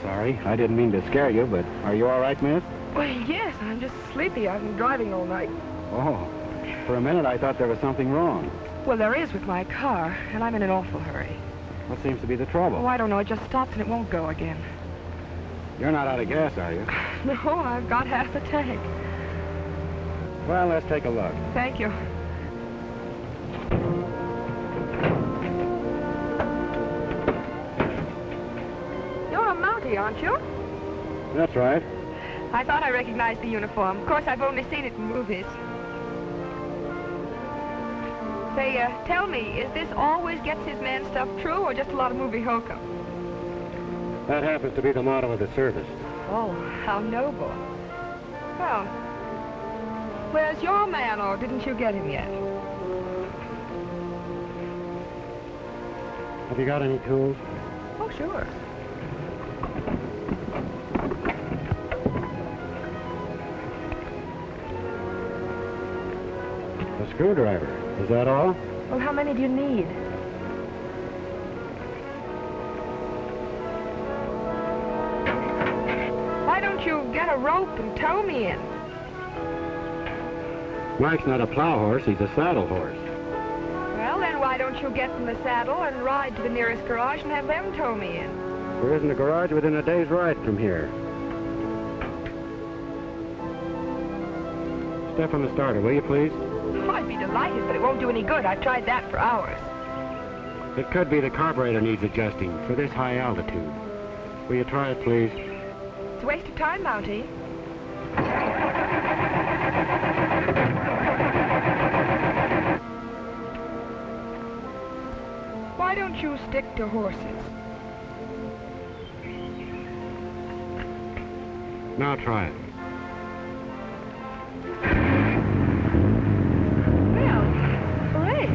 sorry. I didn't mean to scare you, but are you all right, miss? Well, yes, I'm just sleepy. I've been driving all night. Oh, for a minute I thought there was something wrong. Well, there is with my car, and I'm in an awful hurry. What seems to be the trouble? Oh, I don't know. It just stops and it won't go again. You're not out of gas, are you? No, I've got half the tank. Well, let's take a look. Thank you. You're a Mountie, aren't you? That's right. I thought I recognized the uniform. Of course, I've only seen it in movies. Say, tell me, is this always gets his man stuff true, or just a lot of movie hokum? That happens to be the motto of the service. Oh, how noble. Well, where's your man, or didn't you get him yet? Have you got any tools? Oh, sure. A screwdriver. Is that all? Well, how many do you need? Why don't you get a rope and tow me in? Mike's not a plow horse, he's a saddle horse. Well, then why don't you get in the saddle and ride to the nearest garage and have them tow me in? There isn't a garage within a day's ride from here. Step on the starter, will you, please? Oh, I'd be delighted, but it won't do any good. I've tried that for hours. It could be the carburetor needs adjusting for this high altitude. Will you try it, please? It's a waste of time, Mountie. Why don't you stick to horses? Now try it. Well, hooray.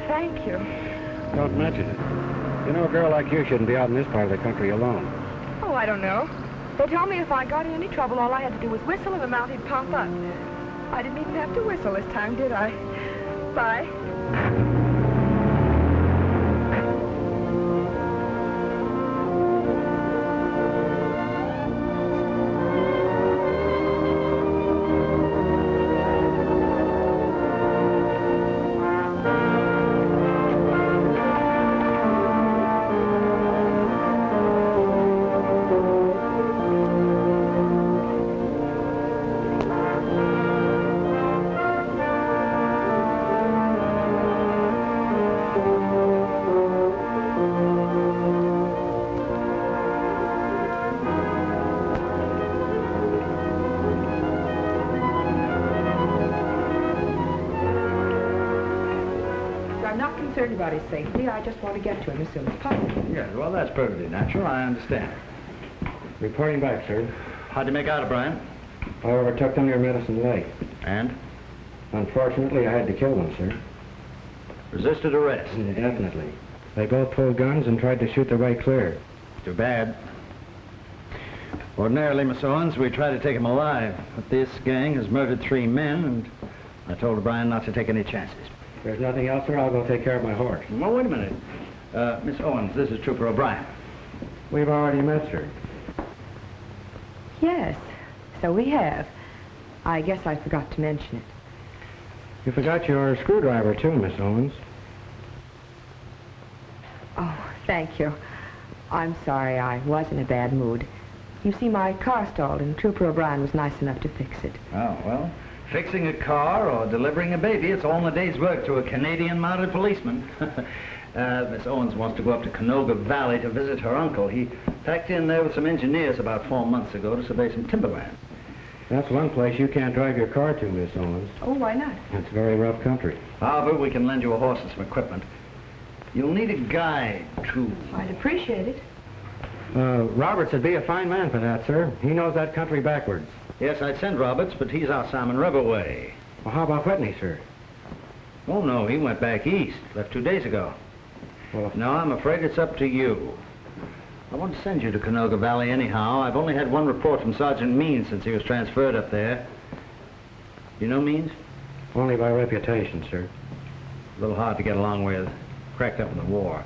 Thank you. Don't mention it. You know, a girl like you shouldn't be out in this part of the country alone. Oh, I don't know. They told me if I got in any trouble, all I had to do was whistle and the Mountie'd pump up. I didn't even have to whistle this time, did I? Bye. About his safety. I just want to get to him as soon as possible. Yes, well, that's perfectly natural. I understand. Reporting back, sir. How'd you make out, O'Brien? I overtook them near Medicine Lake. And? Unfortunately, I had to kill them, sir. Resisted arrest? Definitely. They both pulled guns and tried to shoot their way clear. Too bad. Ordinarily, Miss Owens, we try to take him alive. But this gang has murdered 3 men, and I told O'Brien not to take any chances. If there's nothing else, sir, I'll go take care of my horse. Well, wait a minute. Miss Owens, this is Trooper O'Brien. We've already met, sir. Yes, so we have. I guess I forgot to mention it. You forgot your screwdriver, too, Miss Owens. Oh, thank you. I'm sorry, I was in a bad mood. You see, my car stalled, and Trooper O'Brien was nice enough to fix it. Oh, well, fixing a car or delivering a baby, it's all in a day's work to a Canadian mounted policeman. Miss Owens wants to go up to Canoga Valley to visit her uncle. He packed in there with some engineers about 4 months ago to survey some timberland. That's one place you can't drive your car to, Miss Owens. Oh, why not? It's very rough country. However, we can lend you a horse and some equipment. You'll need a guide, too. I'd appreciate it. Roberts would be a fine man for that, sir. He knows that country backwards. Yes, I'd send Roberts, but he's out Salmon River way. Well, how about Whitney, sir? Oh, no, he went back east. Left 2 days ago. Well, no, I'm afraid it's up to you. I want to send you to Canoga Valley anyhow. I've only had one report from Sergeant Means since he was transferred up there. You know Means? Only by reputation, sir. A little hard to get along with. Cracked up in the war.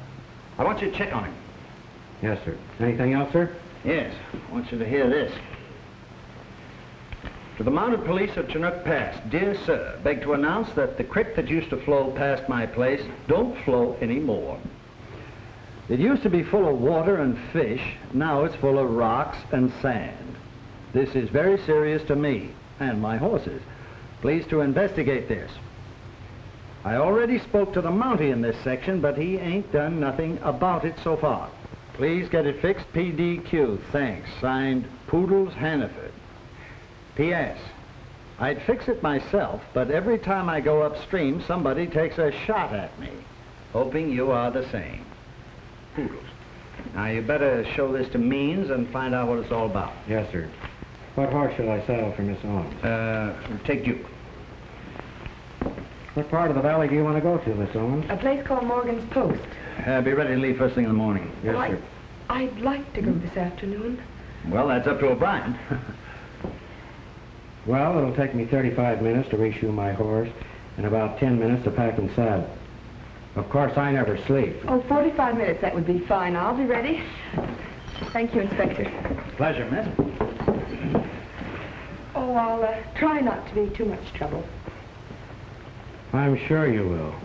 I want you to check on him. Yes, sir. Anything else, sir? Yes. I want you to hear this. To the Mounted Police of Chinook Pass, dear sir, beg to announce that the creek that used to flow past my place don't flow anymore. It used to be full of water and fish. Now it's full of rocks and sand. This is very serious to me and my horses. Please to investigate this. I already spoke to the Mountie in this section, but he ain't done nothing about it so far. Please get it fixed, PDQ. Thanks. Signed, Poodles Hannaford. P.S. I'd fix it myself, but every time I go upstream, somebody takes a shot at me. Hoping you are the same. Poodles. Now, you better show this to Means and find out what it's all about. Yes, sir. What horse shall I saddle for Miss Owens? Take Duke. What part of the valley do you want to go to, Miss Owens? A place called Morgan's Post. Be ready to leave first thing in the morning. Yes, Well, sir. I'd like to go this afternoon. Well, that's up to O'Brien. Well, it'll take me 35 minutes to reshoe my horse and about 10 minutes to pack and saddle. Of course, I never sleep. Oh, 45 minutes, that would be fine. I'll be ready. Thank you, Inspector. Pleasure, miss. Oh, I'll try not to be too much trouble. I'm sure you will.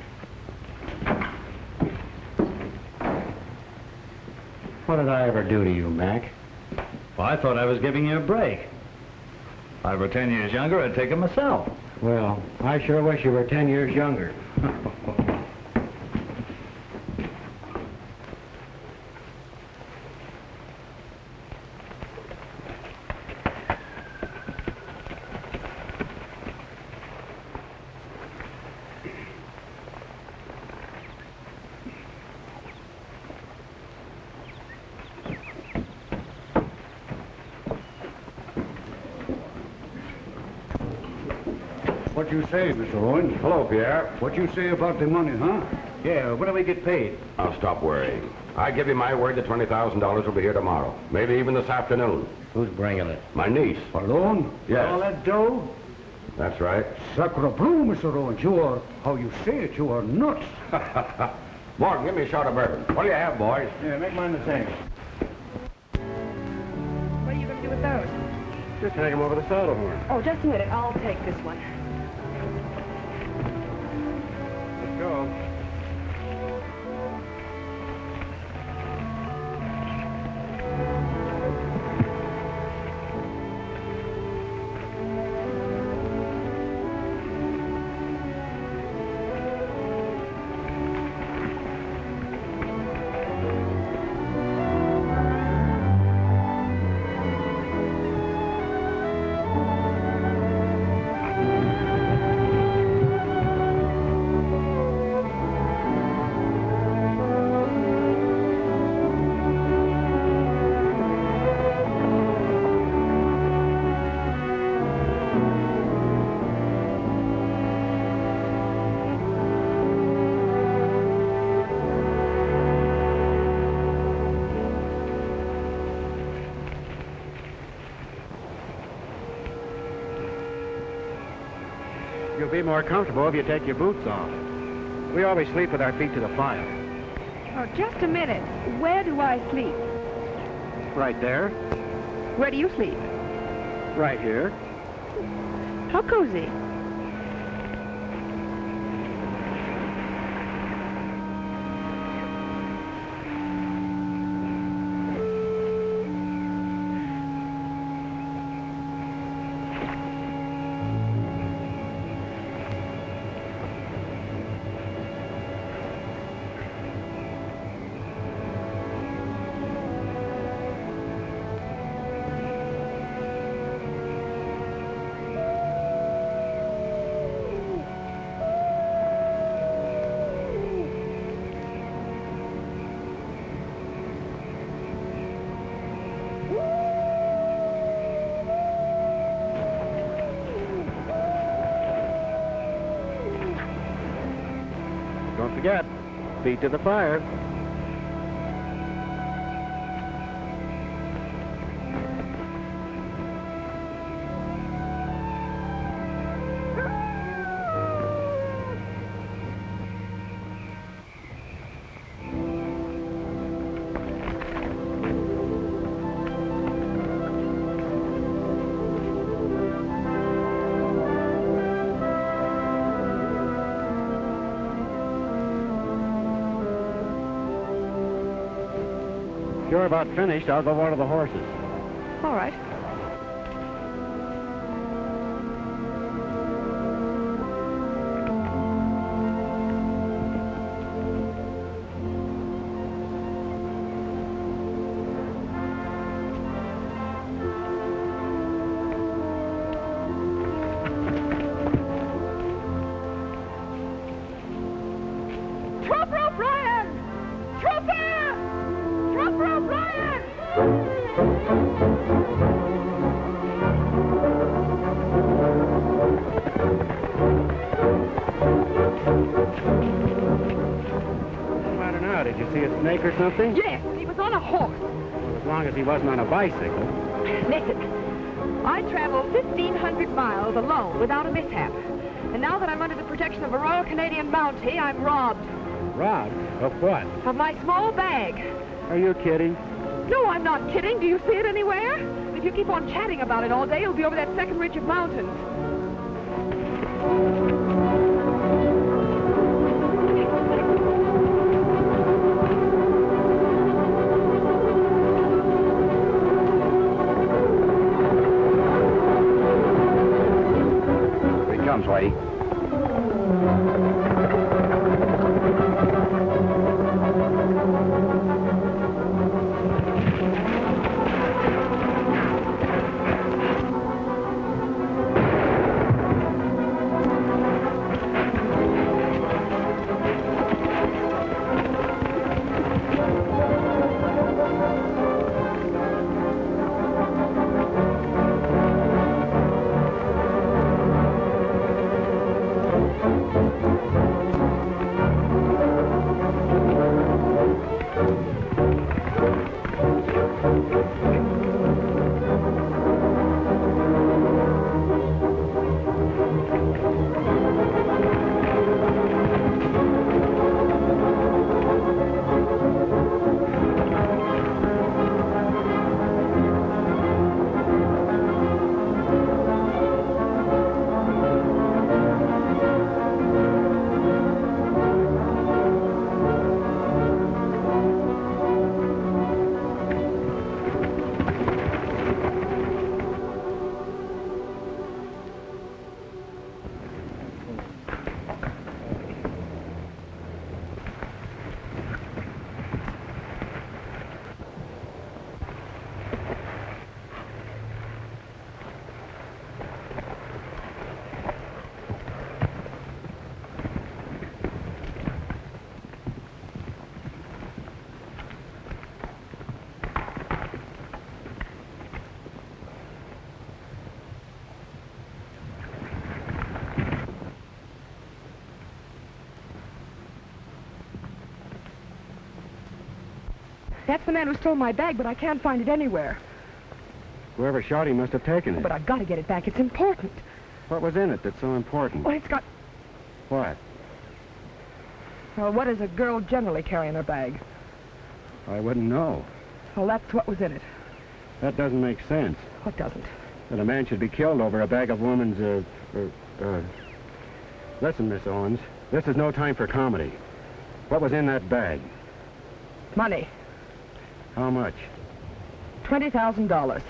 What did I ever do to you, Mac? Well, I thought I was giving you a break. If I were 10 years younger, I'd take it myself. Well, I sure wish you were 10 years younger. What you say, Mr. Owens? Hello, Pierre. What you say about the money, huh? Yeah, when do we get paid? I'll stop worrying. I give you my word that $20,000 will be here tomorrow. Maybe even this afternoon. Who's bringing it? My niece. Alone? Yes. All that dough? That's right. Sacre bleu, Mr. Owens. You are, how you say it, you are nuts. Morgan, give me a shot of bourbon. What do you have, boys? Yeah, make mine the same. What are you going to do with those? Just hang them over the saddle horn. Oh, just a minute. I'll take this one. Let's go. You'll be more comfortable if you take your boots off. We always sleep with our feet to the fire. Oh, just a minute. Where do I sleep? Right there. Where do you sleep? Right here. How cozy. Don't forget, feet to the fire. If you're about finished, I'll go water the horses. All right. Did you see a snake or something? Yes, he was on a horse. Well, as long as he wasn't on a bicycle. Listen, I traveled 1,500 miles alone without a mishap. And now that I'm under the protection of a Royal Canadian Mountie, I'm robbed. Robbed? Of what? Of my small bag. Are you kidding? No, I'm not kidding. Do you see it anywhere? If you keep on chatting about it all day, you'll be over that second ridge of mountains. Whitey. That's the man who stole my bag, but I can't find it anywhere. Whoever shot him must have taken it. But I've got to get it back. It's important. What was in it that's so important? Well, it's got... What? Well, what does a girl generally carry in her bag? I wouldn't know. Well, that's what was in it. That doesn't make sense. What doesn't? That a man should be killed over a bag of woman's, Listen, Miss Owens, this is no time for comedy. What was in that bag? Money. How much? $20,000.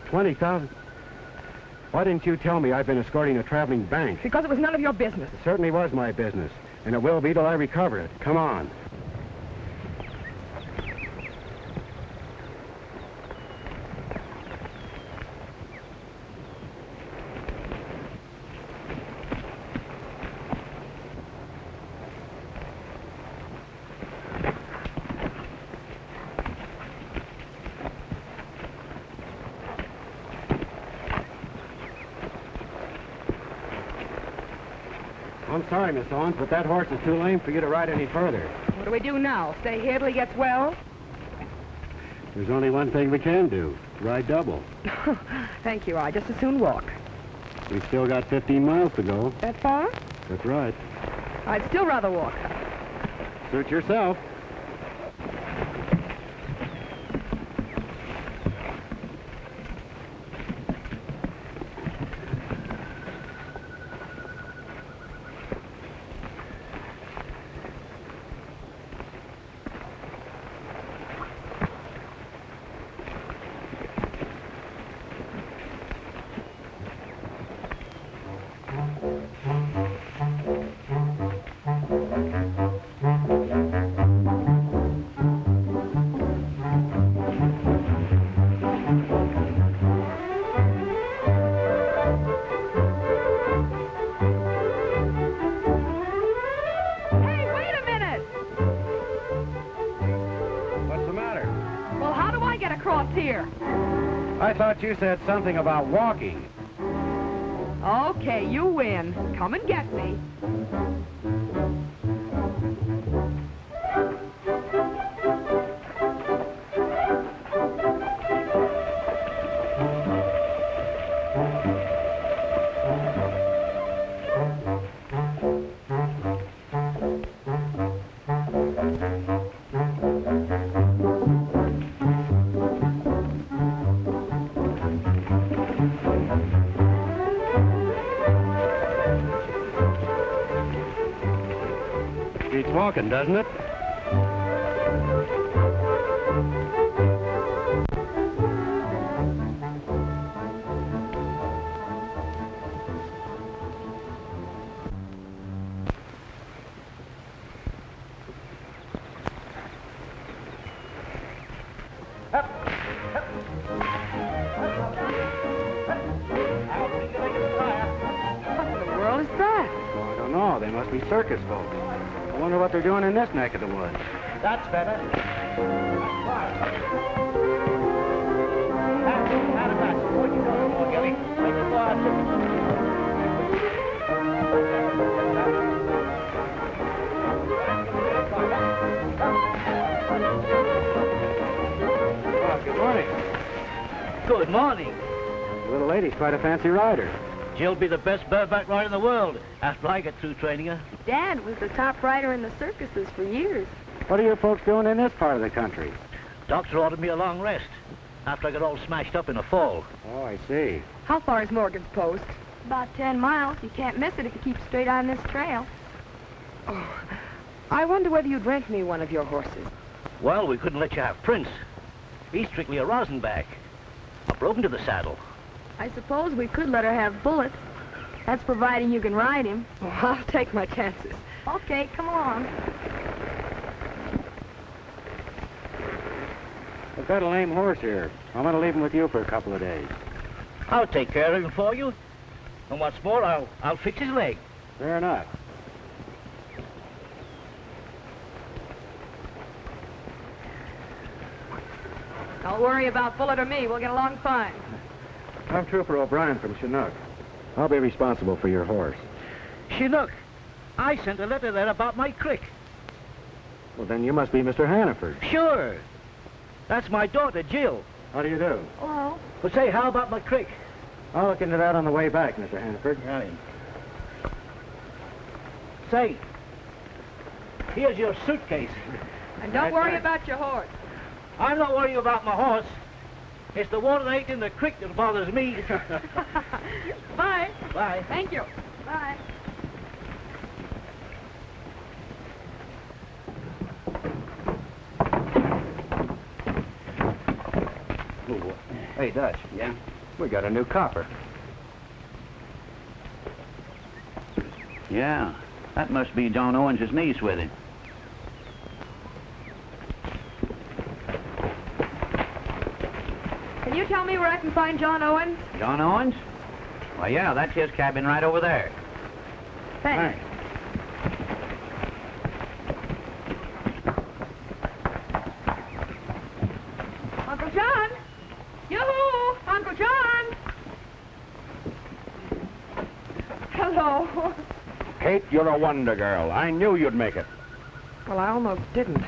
20,000? Why didn't you tell me I've been escorting a traveling bank? Because it was none of your business. It certainly was my business, and it will be till I recover it. Come on. I'm sorry, Miss Owens, but that horse is too lame for you to ride any further. What do we do now? Stay here till he gets well? There's only one thing we can do. Ride double. Thank you. I just as soon walk. We've still got 15 miles to go. That far? That's right. I'd still rather walk. Suit yourself. What's here? I thought you said something about walking. Okay, you win. Come and get me. Beats walking, doesn't it? What in the world is that? I don't know. They must be circus folks. I wonder what they're doing in this neck of the woods. That's better. Oh, good morning. Good morning. The little lady's quite a fancy rider. She'll be the best bareback rider in the world after I get through training her. Dad was the top rider in the circuses for years. What are you folks doing in this part of the country? Doctor ordered me a long rest after I got all smashed up in a fall. Oh, I see. How far is Morgan's Post? About 10 miles. You can't miss it if you keep straight on this trail. Oh, I wonder whether you'd rent me one of your horses. Well, we couldn't let you have Prince. He's strictly a rosinback. I broke into the saddle. I suppose we could let her have Bullet. That's providing you can ride him. Oh, I'll take my chances. Okay, come along. I've got a lame horse here. I'm going to leave him with you for a couple of days. I'll take care of him for you. And what's more, I'll fix his leg. Fair enough. Don't worry about Bullet or me. We'll get along fine. I'm Trooper O'Brien from Chinook. I'll be responsible for your horse. Chinook, I sent a letter there about my crick. Well, then you must be Mr. Hannaford. Sure. That's my daughter, Jill. How do you do? Hello. But say, how about my crick? I'll look into that on the way back, Mr. Hannaford. Right. Say, here's your suitcase. And don't worry about your horse. I'm not worrying about my horse. It's the water that ain't in the creek that bothers me. Bye. Bye. Thank you. Bye. Hey, Dutch. Yeah? We got a new copper. Yeah. That must be John Owens' niece with him. Can you tell me where I can find John Owens? John Owens? Well, yeah, that's his cabin right over there. Thanks. Uncle John! Yoo-hoo! Uncle John! Hello. Kate, you're a wonder girl. I knew you'd make it. Well, I almost didn't.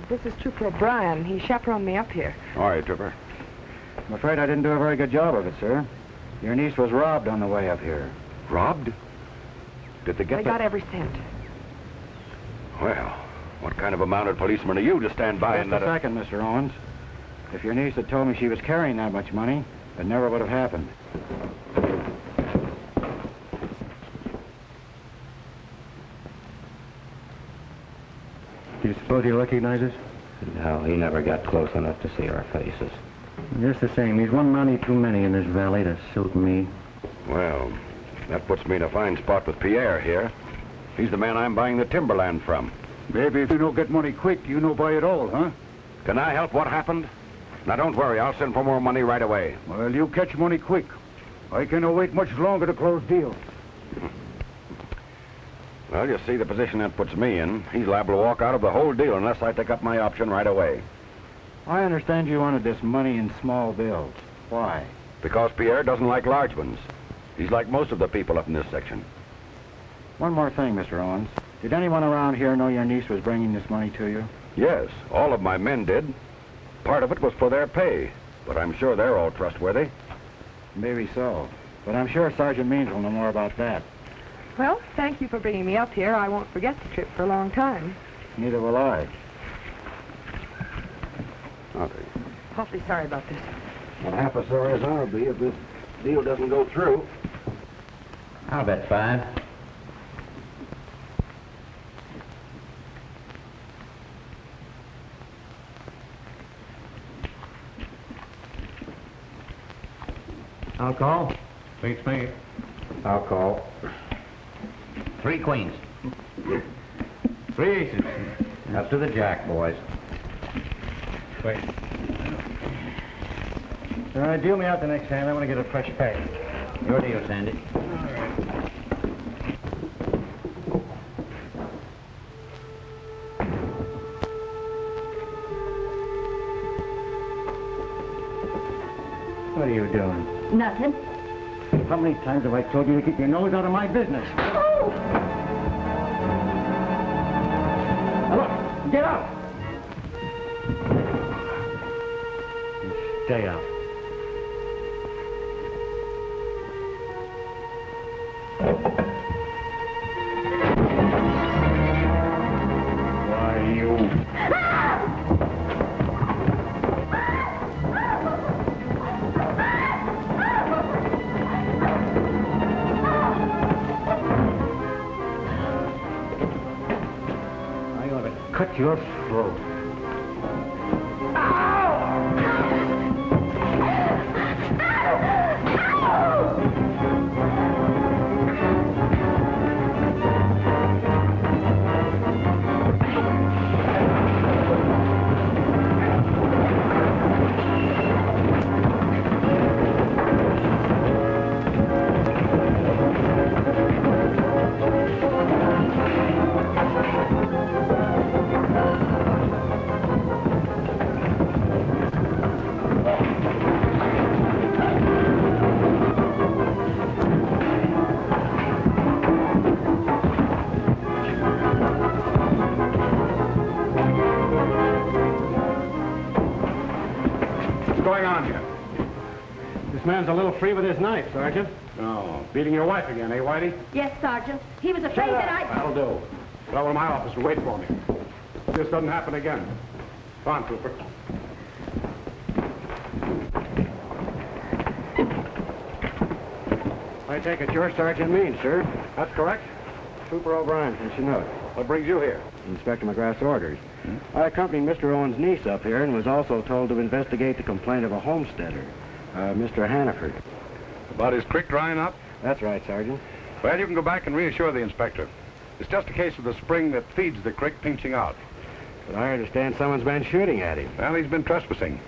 This is Trooper O'Brien. He chaperoned me up here. All right, Trooper. I'm afraid I didn't do a very good job of it, sir. Your niece was robbed on the way up here. Robbed? Did they get They the... got every cent. Well, what kind of a mounted policeman are you to stand by and Just let a a... second, Mr. Owens. If your niece had told me she was carrying that much money, it never would have happened. Do you suppose he recognizes? No, he never got close enough to see our faces. Just the same, he's one Mountie too many in this valley to suit me. Well, that puts me in a fine spot with Pierre here. He's the man I'm buying the timberland from. Maybe if you don't get money quick, you no buy it all, huh? Can I help what happened? Now, don't worry. I'll send for more money right away. Well, you catch money quick. I cannot wait much longer to close deal. Well, you see the position that puts me in. He's liable to walk out of the whole deal unless I take up my option right away. I understand you wanted this money in small bills. Why? Because Pierre doesn't like large ones. He's like most of the people up in this section. One more thing, Mr. Owens. Did anyone around here know your niece was bringing this money to you? Yes, all of my men did. Part of it was for their pay, but I'm sure they're all trustworthy. Maybe so. But I'm sure Sergeant Means will know more about that. Well, thank you for bringing me up here. I won't forget the trip for a long time. Neither will I. Okay. Awfully sorry about this. Well, half as sorry as I'll be if this deal doesn't go through. I'll bet 5. I'll call. Beats me. I'll call. 3 queens. 3 aces. Up to the jack, boys. Wait. All right, deal me out the next hand. I want to get a fresh pack. Your deal, Sandy. What are you doing? Nothing. How many times have I told you to keep your nose out of my business? Oh! Now look, get out! Stay out. Why, you... I ought to cut your throat. man's a little free with his knife, Sergeant. Oh, beating your wife again, eh, Whitey? Yes, Sergeant. He was afraid that I... That'll do. Go over to my office and wait for me. This doesn't happen again. Go on, Trooper. I take it you're Sergeant Means, sir. That's correct. Trooper O'Brien, since you know it. What brings you here? Inspector McGrath's orders. I accompanied Mr. Owen's niece up here and was also told to investigate the complaint of a homesteader, Mr. Hannaford. About his creek drying up? That's right, Sergeant. Well, you can go back and reassure the inspector. It's just a case of the spring that feeds the creek pinching out. But I understand someone's been shooting at him. Well, he's been trespassing.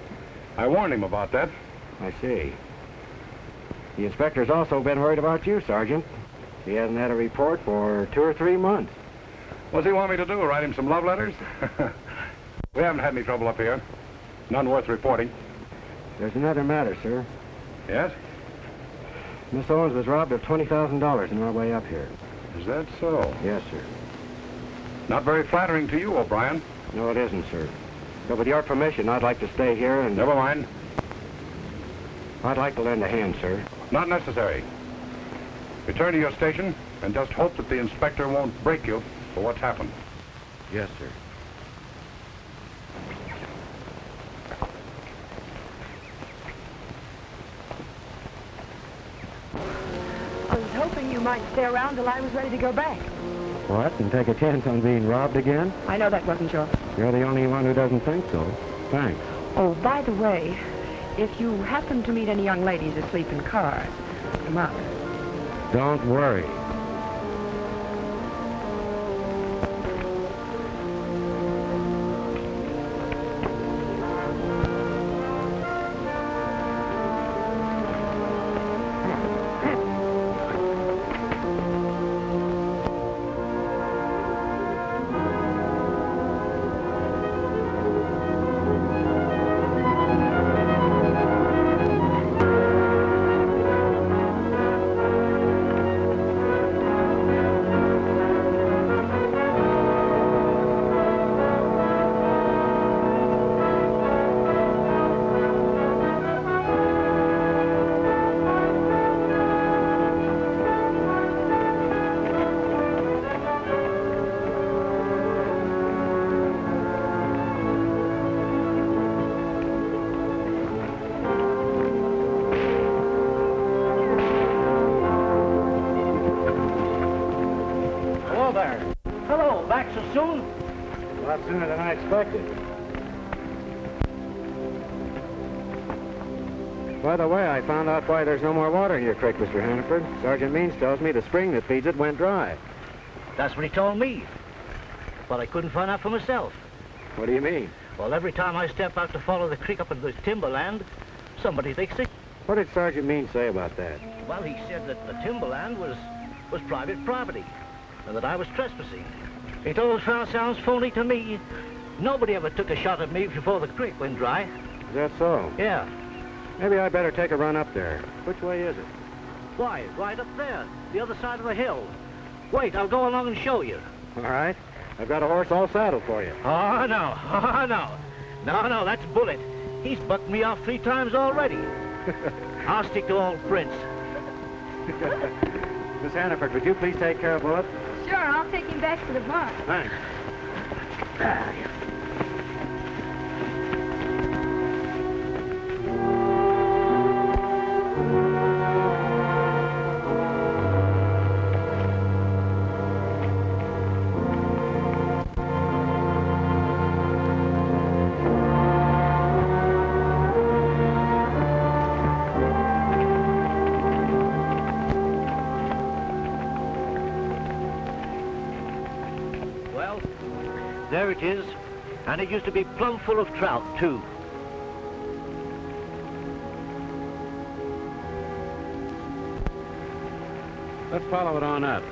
I warned him about that. I see. The inspector's also been worried about you, Sergeant. He hasn't had a report for 2 or 3 months. What's he want me to do, write him some love letters? We haven't had any trouble up here. None worth reporting. There's another matter, sir. Yes? Miss Owens was robbed of $20,000 on our way up here. Is that so? Yes, sir. Not very flattering to you, O'Brien. No, it isn't, sir. But with your permission, I'd like to stay here and... Never mind. I'd like to lend a hand, sir. Not necessary. Return to your station and just hope that the inspector won't break you for what's happened. Yes, sir. I was hoping you might stay around till I was ready to go back. What? And take a chance on being robbed again? I know that wasn't your... You're the only one who doesn't think so. Thanks. Oh, by the way, if you happen to meet any young ladies asleep in cars, come up. Don't worry. So, back so soon? A lot sooner than I expected. By the way, I found out why there's no more water in your creek, Mr. Hannaford. Sergeant Means tells me the spring that feeds it went dry. That's what he told me. But I couldn't find out for myself. What do you mean? Well, every time I step out to follow the creek up into the timberland, somebody thinks it. What did Sergeant Means say about that? Well, he said that the timberland was private property, and that I was trespassing. It all sounds phony to me. Nobody ever took a shot at me before the creek went dry. Is that so? Yeah. Maybe I'd better take a run up there. Which way is it? Why, right up there, the other side of the hill. Wait, I'll go along and show you. All right. I've got a horse all saddled for you. Oh, no. Oh, no. No, that's Bullet. He's bucked me off 3 times already. I'll stick to old Prince. Miss Hannaford, would you please take care of Bullet? Sure, I'll take him back to the barn. Thanks. There it is, and it used to be plumb full of trout, too. Let's follow it on up.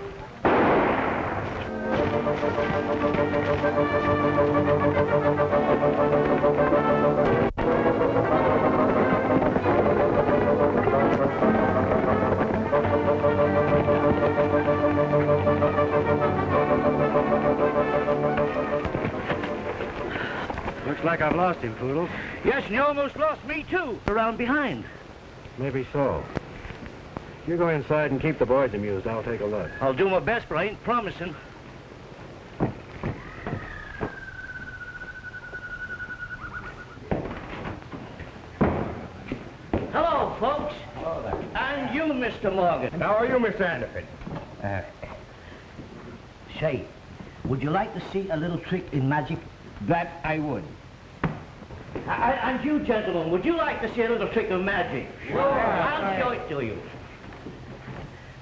Looks like I've lost him, Poodles. Yes, and you almost lost me, too, around behind. Maybe so. You go inside and keep the boys amused. I'll take a look. I'll do my best, but I ain't promising. Hello, folks. Hello there. And you, Mr. Morgan. How are you, Mr. Hannaford? Say, would you like to see a little trick in magic? That I would. And you, gentlemen, would you like to see a little trick of magic? Sure. I'll show it to you.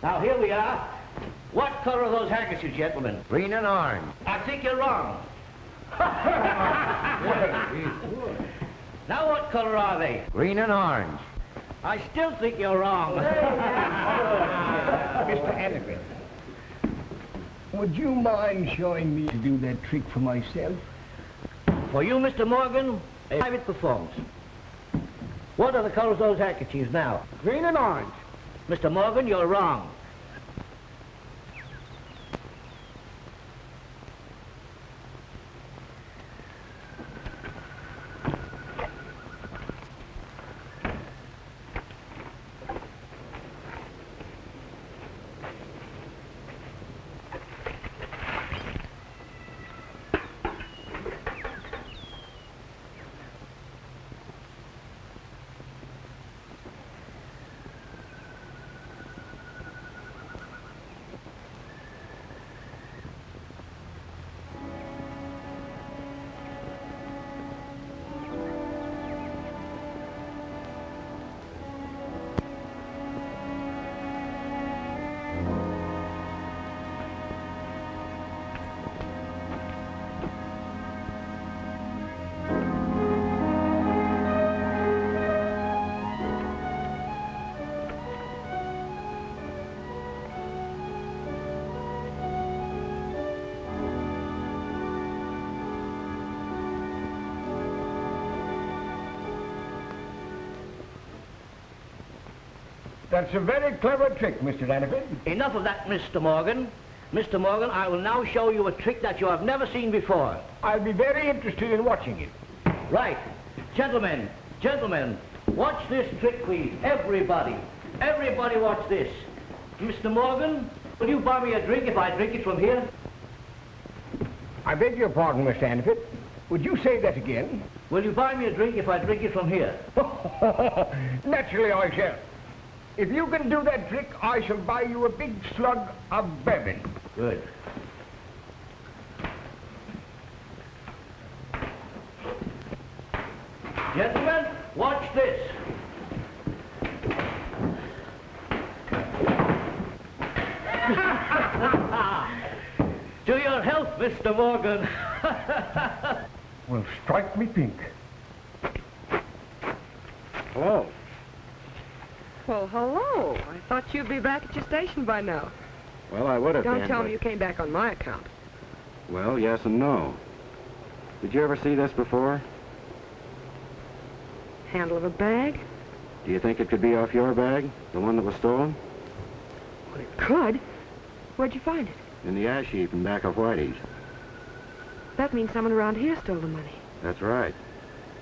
Now, here we are. What color are those handkerchiefs, gentlemen? Green and orange. I think you're wrong. Now, what color are they? Green and orange. I still think you're wrong. Mr. Hannaford, would you mind showing me to do that trick for myself? For you, Mr. Morgan, a private performance. What are the colors of those handkerchiefs now? Green and orange. Mr. Morgan, you're wrong. That's a very clever trick, Mr. Hannaford. Enough of that, Mr. Morgan. Mr. Morgan, I will now show you a trick that you have never seen before. I'll be very interested in watching it. Right. Gentlemen, watch this trick, please. Everybody watch this. Mr. Morgan, will you buy me a drink if I drink it from here? I beg your pardon, Mr. Hannaford. Would you say that again? Will you buy me a drink if I drink it from here? Naturally I shall. If you can do that trick, I shall buy you a big slug of bourbon. Good. this. To your health, Mr. Morgan. Well, strike me pink. Hello. Well, hello. I thought you'd be back at your station by now. Well, I would have been. Don't tell but- me you came back on my account. Well, yes and no. Did you ever see this before? Handle of a bag? Do you think it could be off your bag, the one that was stolen? Well, it could. Where'd you find it? In the ash heap in back of Whitey's. That means someone around here stole the money. That's right.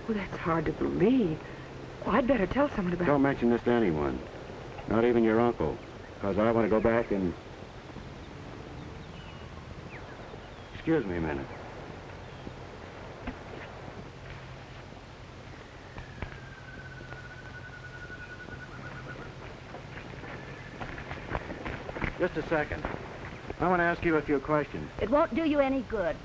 Well, that's hard to believe. Well, I'd better tell someone about Don't mention this to anyone. Not even your uncle. Because I want to go back and... Excuse me a minute. Just a second. I want to ask you a few questions. It won't do you any good.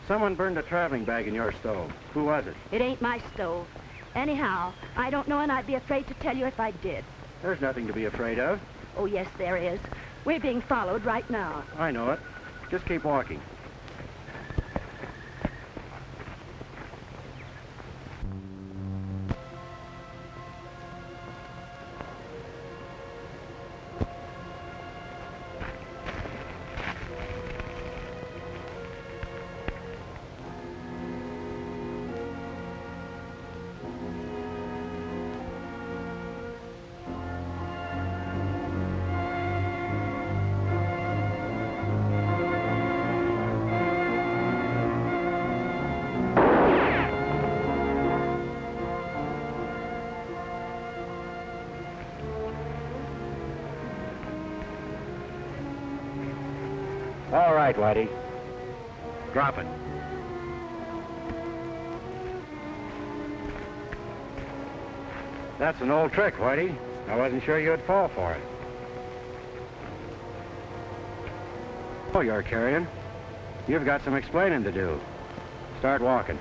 Someone burned a traveling bag in your stove. Who was it? It ain't my stove. Anyhow, I don't know, and I'd be afraid to tell you if I did. There's nothing to be afraid of. Oh, yes, there is. We're being followed right now. I know it. Just keep walking. All right, Whitey. Drop it. That's an old trick, Whitey. I wasn't sure you'd fall for it. Oh, you're carrying. You've got some explaining to do. Start walking.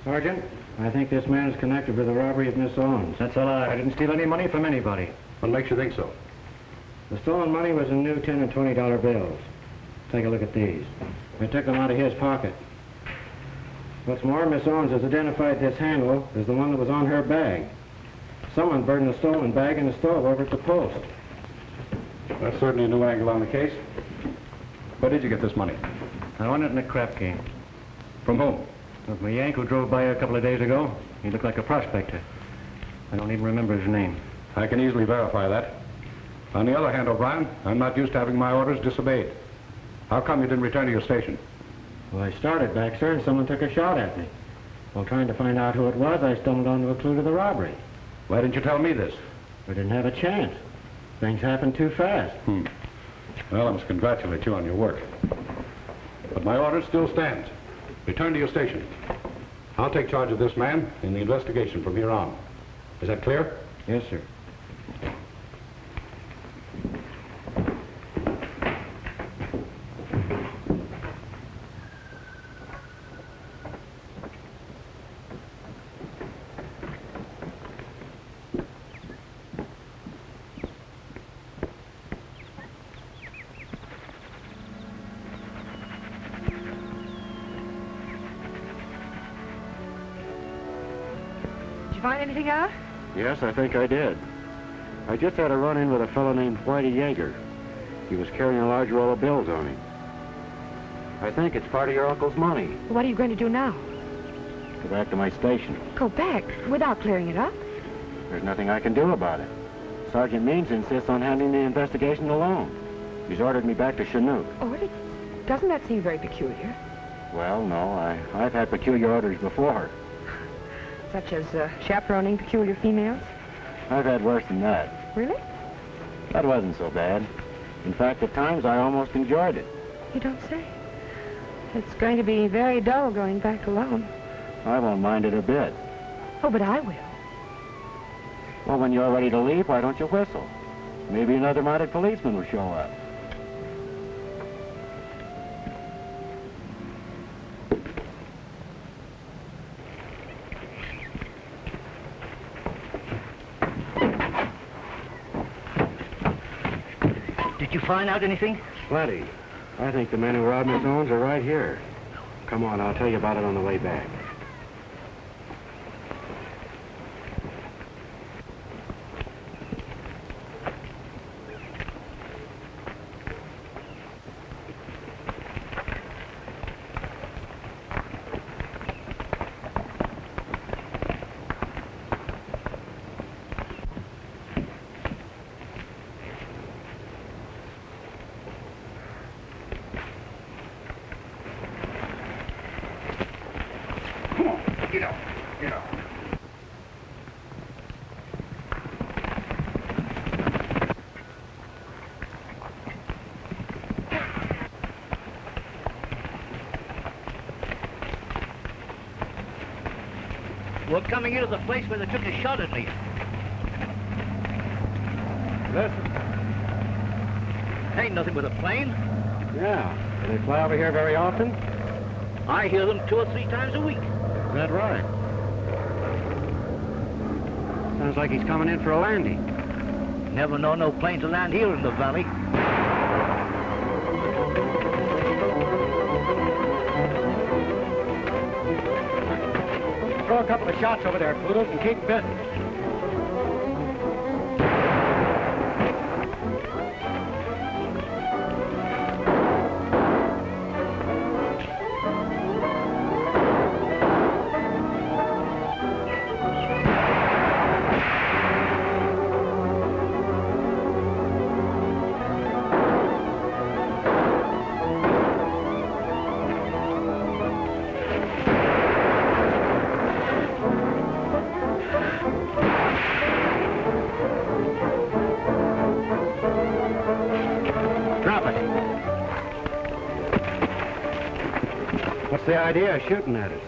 Sergeant, I think this man is connected with the robbery of Miss Owens. That's a lie. I didn't steal any money from anybody. What makes you think so? The stolen money was in new $10 and $20 bills. Take a look at these. I took them out of his pocket. What's more, Miss Owens has identified this handle as the one that was on her bag. Someone burned the stolen bag in the stove over at the post. That's certainly a new angle on the case. Where did you get this money? I won it in a crap game. From whom? With my Yank who drove by a couple of days ago. He looked like a prospector. I don't even remember his name. I can easily verify that. On the other hand, O'Brien, I'm not used to having my orders disobeyed. How come you didn't return to your station? Well, I started back, sir, and someone took a shot at me. While trying to find out who it was, I stumbled onto a clue to the robbery. Why didn't you tell me this? We didn't have a chance. Things happened too fast. Well, I must congratulate you on your work. But my order still stands. Return to your station. I'll take charge of this man in the investigation from here on. Is that clear? Yes, sir. Find anything out? Yes, I think I did. I just had a run-in with a fellow named Whitey Yeager. He was carrying a large roll of bills on him. I think it's part of your uncle's money. What are you going to do now? Go back to my station. Go back without clearing it up? There's nothing I can do about it. Sergeant Means insists on handling the investigation alone. He's ordered me back to Chinook. Oh, doesn't that seem very peculiar? Well, no, I've had peculiar orders before. Such as chaperoning peculiar females? I've had worse than that. Really? That wasn't so bad. In fact, at times I almost enjoyed it. You don't say. It's going to be very dull going back alone. I won't mind it a bit. Oh, but I will. Well, when you're ready to leave, why don't you whistle? Maybe another mounted policeman will show up. Did you find out anything? Plenty. I think the men who robbed Miss Owens are right here. Come on, I'll tell you about it on the way back. We're coming into the place where they took a shot at me. Listen. Ain't nothing but a plane. Yeah. Do they fly over here very often? I hear them 2 or 3 times a week. Is that right? Sounds like he's coming in for a landing. Never know no plane to land here in the valley. Throw a couple of shots over there, Poodles, and keep bitten. What's the idea of shooting at us?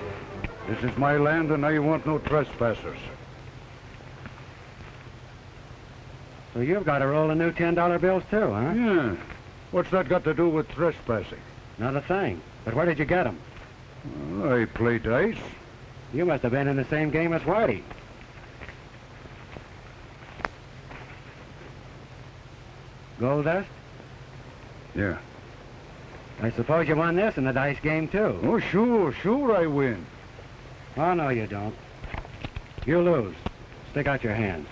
This is my land and I want no trespassers. So you've got a roll of new $10 bills too, huh? Yeah. What's that got to do with trespassing? Not a thing. But where did you get them? I play dice. You must have been in the same game as Whitey. Gold dust? Yeah. I suppose you won this in the dice game, too. Oh, sure I win. Oh, no, you don't. You lose. Stick out your hand.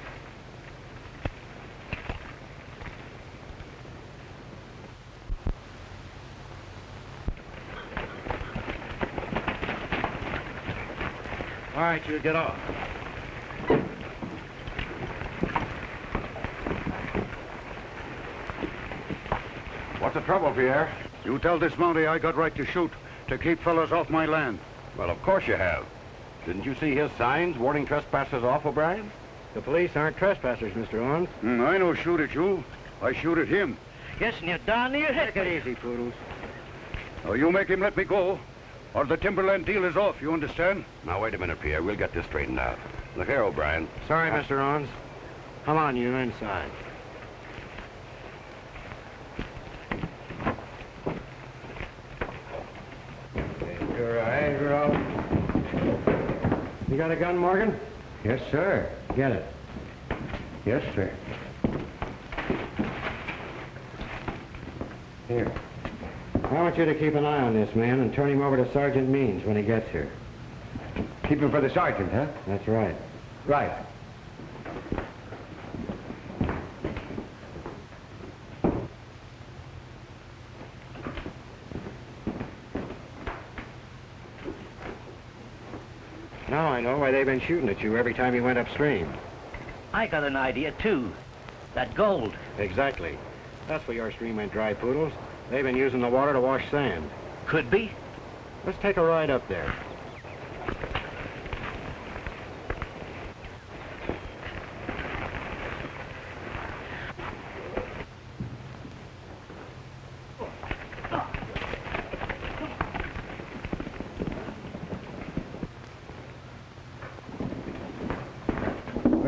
All right, you get off. What's the trouble, Pierre? You tell this Mountie I got right to shoot, to keep fellas off my land. Well, of course you have. Didn't you see his signs warning trespassers off, O'Brien? The police aren't trespassers, Mr. Owens. I no shoot at you. I shoot at him. Yes, and you're darn near hit. Take it easy, Poodles. Oh, you make him let me go, or the timberland deal is off, you understand? Now, wait a minute, Pierre. We'll get this straightened out. Look here, O'Brien. Sorry, Mr. Owens. Come on, you inside. Your eyes are all... You got a gun, Morgan? Yes, sir. Get it. Yes, sir. Here. I want you to keep an eye on this man and turn him over to Sergeant Means when he gets here. Keep him for the sergeant, huh? That's right. Right. Now I know why they've been shooting at you every time you went upstream. I got an idea, too. That gold. Exactly. That's why your stream went dry, Poodles. They've been using the water to wash sand. Could be. Let's take a ride up there.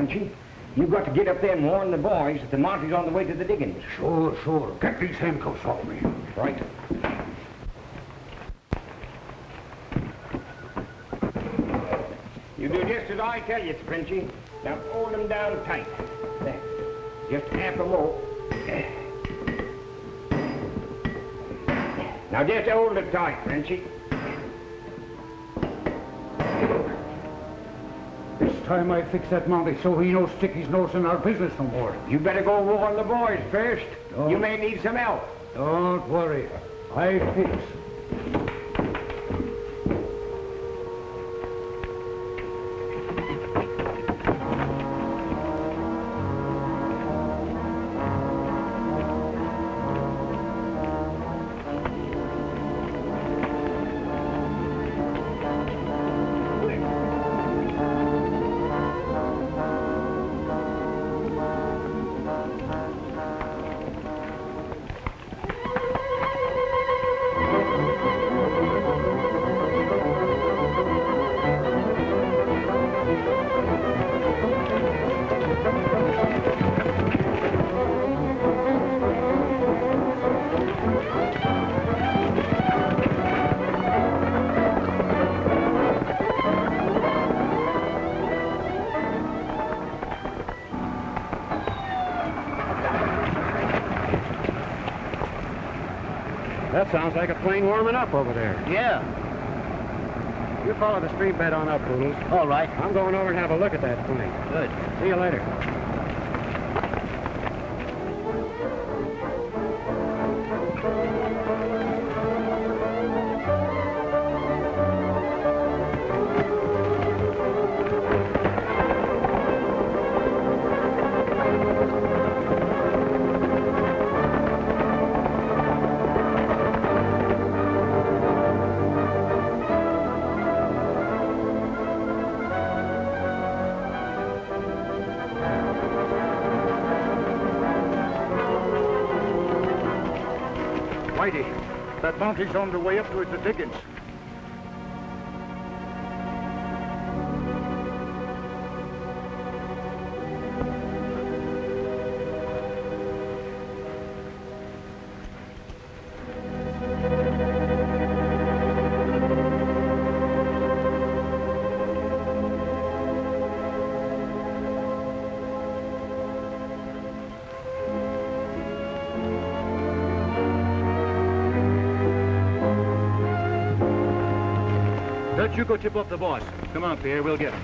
Frenchy. You've got to get up there and warn the boys that the Monty's on the way to the diggings. Sure, sure. Get these handcuffs off me. Right. You do just as I tell you, Frenchy. Now hold them down tight. There. Just half a rope. Now just hold it tight, Frenchy. This time I fix that Monty so he don't stick his nose in our business no more. You better go warn the boys first. You may need some help. Don't worry. I fix. That sounds like a plane warming up over there. Yeah. You follow the stream bed on up, Poodles. All right. I'm going over and have a look at that plane. Good. See you later. That Monty's on the way up towards the diggings. You go tip off the boss. Come on, Pierre, we'll get him.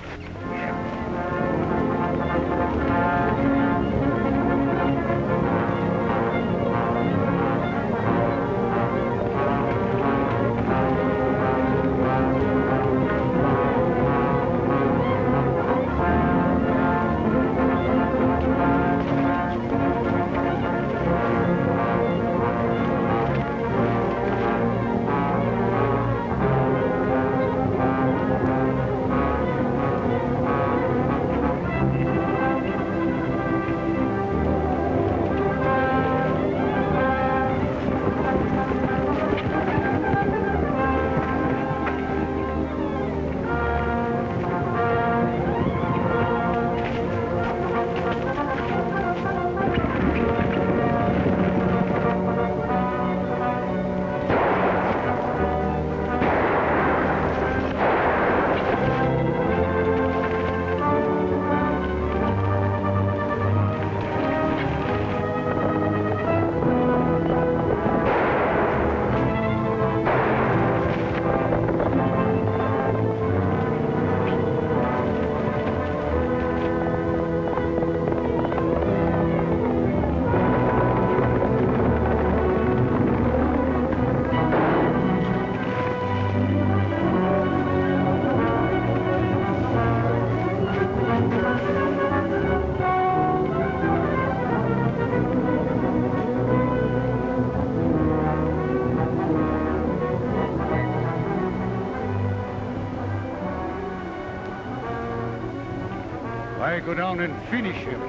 I go down and finish him.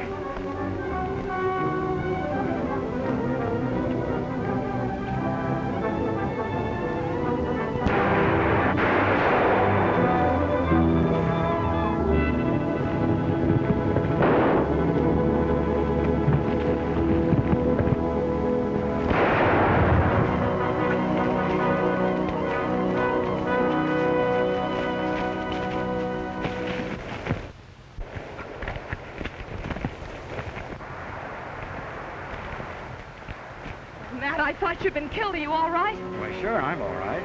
thought you'd been killed. Are you all right? Why, sure, I'm all right.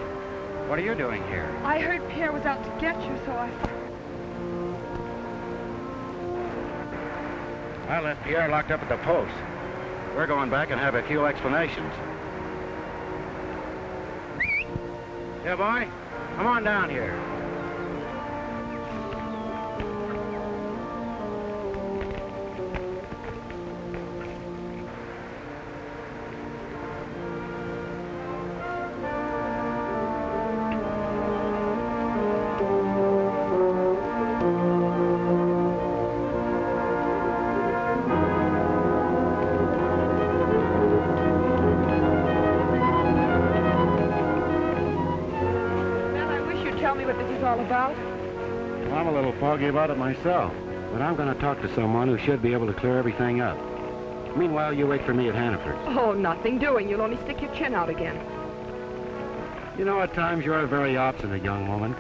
What are you doing here? I heard Pierre was out to get you, so I left Pierre locked up at the post. We're going back and have a few explanations. Yeah, boy, come on down here. about? Well, I'm a little foggy about it myself, but I'm going to talk to someone who should be able to clear everything up. Meanwhile, you wait for me at Hannaford's. Oh, nothing doing. You'll only stick your chin out again. You know, at times you're a very obstinate young woman.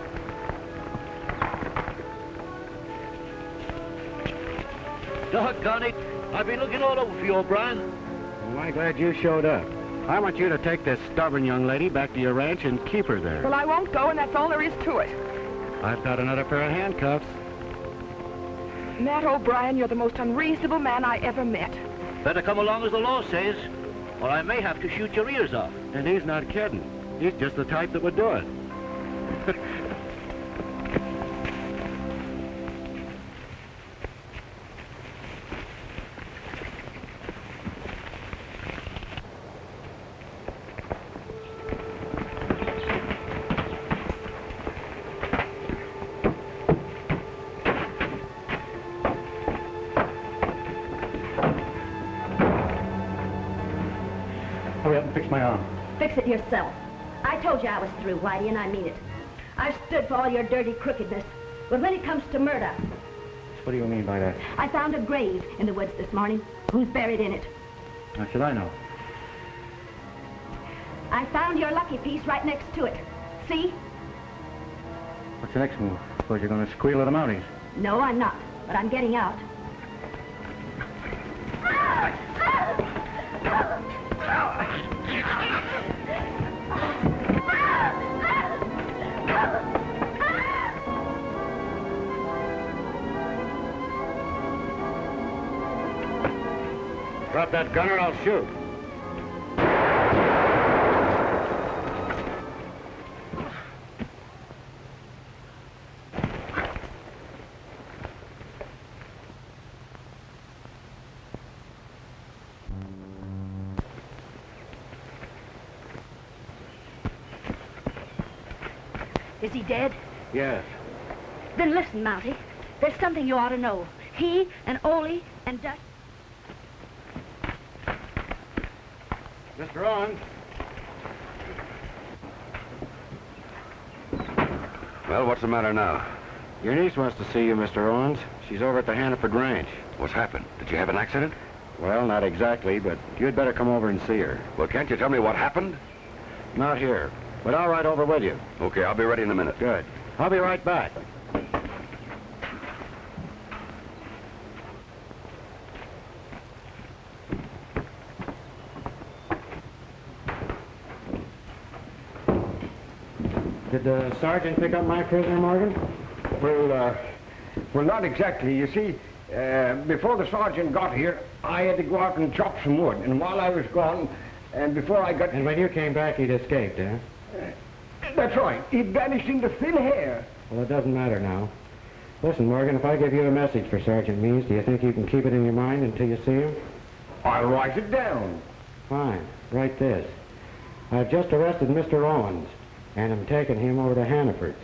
Doggone it. I've been looking all over for you, O'Brien. Well, I'm glad you showed up. I want you to take this stubborn young lady back to your ranch and keep her there. Well, I won't go, and that's all there is to it. I've got another pair of handcuffs. Matt O'Brien, you're the most unreasonable man I ever met. Better come along as the law says, or I may have to shoot your ears off. And he's not kidding. He's just the type that would do it. Hurry up and fix my arm. Fix it yourself. I told you I was through, Whitey, and I mean it. I've stood for all your dirty crookedness. But when it comes to murder... What do you mean by that? I found a grave in the woods this morning. Who's buried in it? How should I know? I found your lucky piece right next to it. See? What's the next move? Suppose you're going to squeal at the Mounties. No, I'm not. But I'm getting out. Drop that gun or I'll shoot. Is he dead? Yes. Then listen, Mountie. There's something you ought to know. He and Ole and Dutch... Mr. Owens. Well, what's the matter now? Your niece wants to see you, Mr. Owens. She's over at the Hannaford Ranch. What's happened? Did you have an accident? Well, not exactly, but you'd better come over and see her. Well, can't you tell me what happened? Not here, but I'll ride over with you. Okay, I'll be ready in a minute. Good. I'll be right back. Did the sergeant pick up my prisoner, Morgan? Well, not exactly. You see, before the sergeant got here, I had to go out and chop some wood. And while I was gone, and before I got... And when you came back, he'd escaped, eh? That's right. He vanished into thin air. Well, it doesn't matter now. Listen, Morgan, if I give you a message for Sergeant Means, do you think you can keep it in your mind until you see him? I'll write it down. Fine. Write this. I've just arrested Mr. Owens, and I'm taking him over to Hannaford's.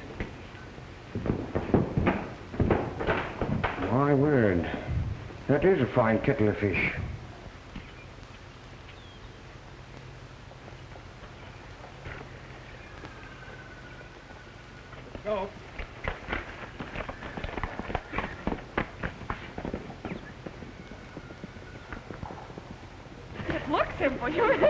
My word. That is a fine kettle of fish. Go. It looks simple, you mean?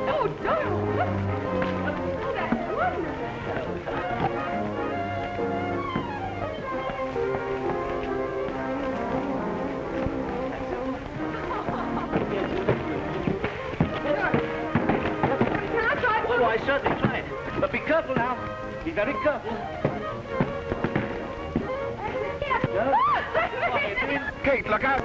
Oh, darling, look. Oh, that's wonderful. certainly try it. But be careful now. Be very careful. Kate, look out!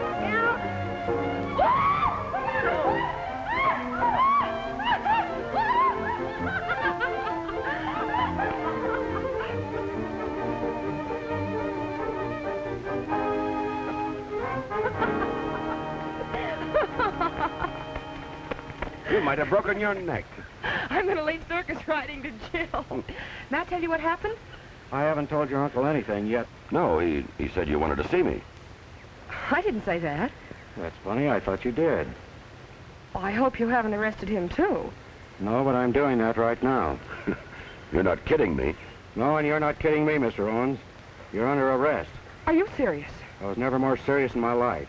You might have broken your neck. I'm in a late circus riding to Jill. May I tell you what happened? I haven't told your uncle anything yet. No, he said you wanted to see me. I didn't say that. That's funny. I thought you did. Well, I hope you haven't arrested him, too. No, but I'm doing that right now. You're not kidding me. No, and you're not kidding me, Mr. Owens. You're under arrest. Are you serious? I was never more serious in my life.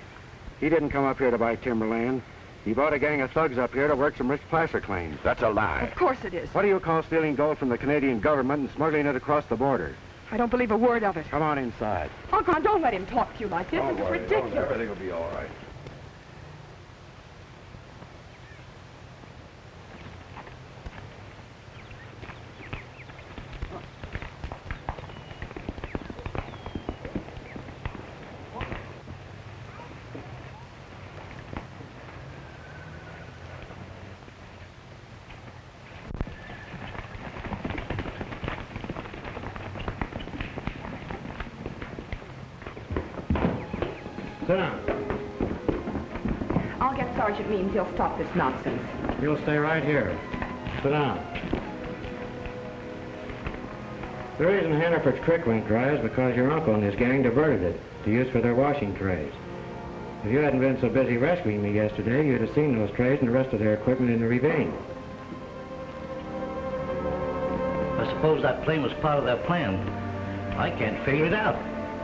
He didn't come up here to buy timberland. He brought a gang of thugs up here to work some rich placer claims. That's a lie. Of course it is. What do you call stealing gold from the Canadian government and smuggling it across the border? I don't believe a word of it. Come on inside. Uncle, don't let him talk to you like this. Don't This is worry, ridiculous. everything will be all right. Sit down. I'll get Sergeant Means. He'll stop this nonsense. You'll stay right here. Sit down. The reason Hannaford's Creek went dry is because your uncle and his gang diverted it to use for their washing trays. If you hadn't been so busy rescuing me yesterday, you'd have seen those trays and the rest of their equipment in the ravine. I suppose that plane was part of their plan. I can't figure it out.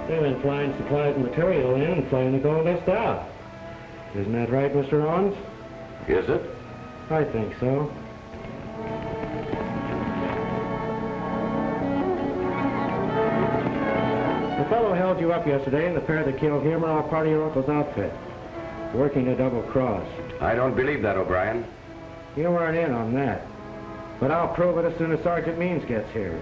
They've been flying supplies and material in and flying the gold dust out. Isn't that right, Mr. Owens? Is it? I think so. The fellow held you up yesterday, and the pair that killed him are all part of your uncle's outfit, working a double cross. I don't believe that, O'Brien. You weren't in on that. But I'll prove it as soon as Sergeant Means gets here.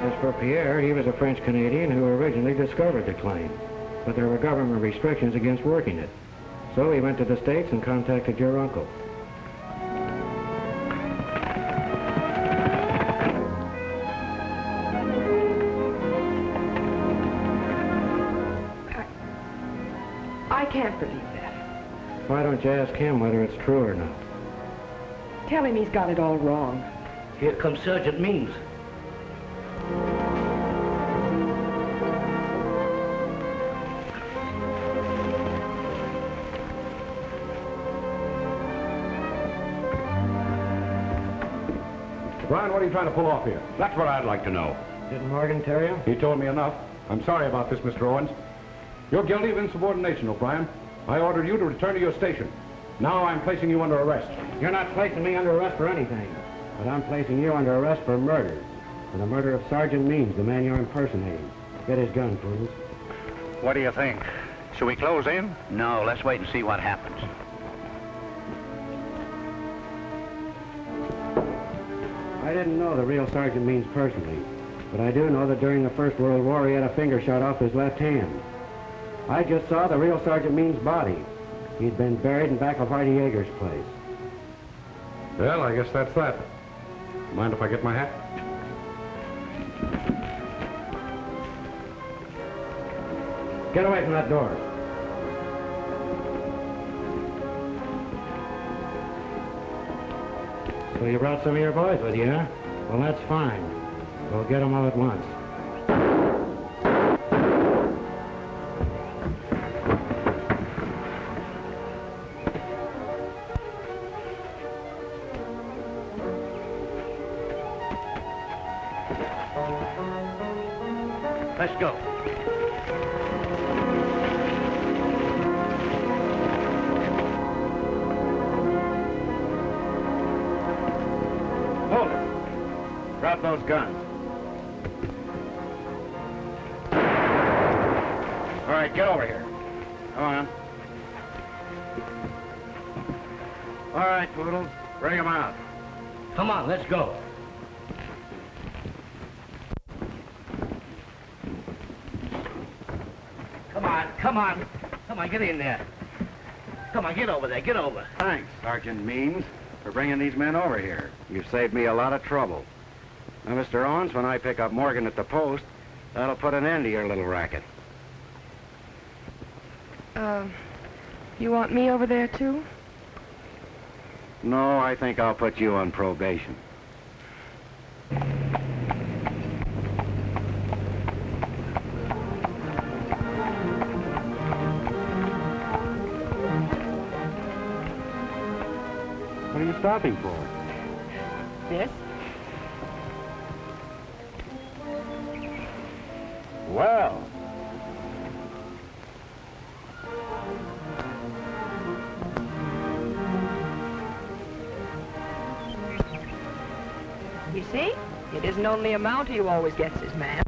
As for Pierre, he was a French-Canadian who originally discovered the claim. But there were government restrictions against working it. So he went to the States and contacted your uncle. I can't believe that. Why don't you ask him whether it's true or not? Tell him he's got it all wrong. Here comes Sergeant Means. Brian, what are you trying to pull off here? That's what I'd like to know. Didn't Morgan tell you? He told me enough. I'm sorry about this, Mr. Owens. You're guilty of insubordination, O'Brien. I ordered you to return to your station. Now I'm placing you under arrest. You're not placing me under arrest for anything. But I'm placing you under arrest for murder. For the murder of Sergeant Means, the man you're impersonating. Get his gun, please. What do you think? Should we close in? No, let's wait and see what happens. I didn't know the real Sergeant Means personally, but I do know that during the First World War he had a finger shot off his left hand. I just saw the real Sergeant Means' body. He'd been buried in back of Hardy Yeager's place. Well, I guess that's that. Mind if I get my hat? Get away from that door. So you brought some of your boys with you, huh? Well, that's fine. We'll get them all at once. Let's go. Hold it. Drop those guns. right, get over here. Come on. All right, Poodle. Bring him out. Come on, let's go. Come on, come on. Come on, get in there. Come on, get over there, get over. Thanks, Sergeant Means, for bringing these men over here. You've saved me a lot of trouble. Now, Mr. Owens, when I pick up Morgan at the post, that'll put an end to your little racket. You want me over there, too? No, I think I'll put you on probation. What are you stopping for? This? Well. You see? It isn't only a Mountie who always gets his man.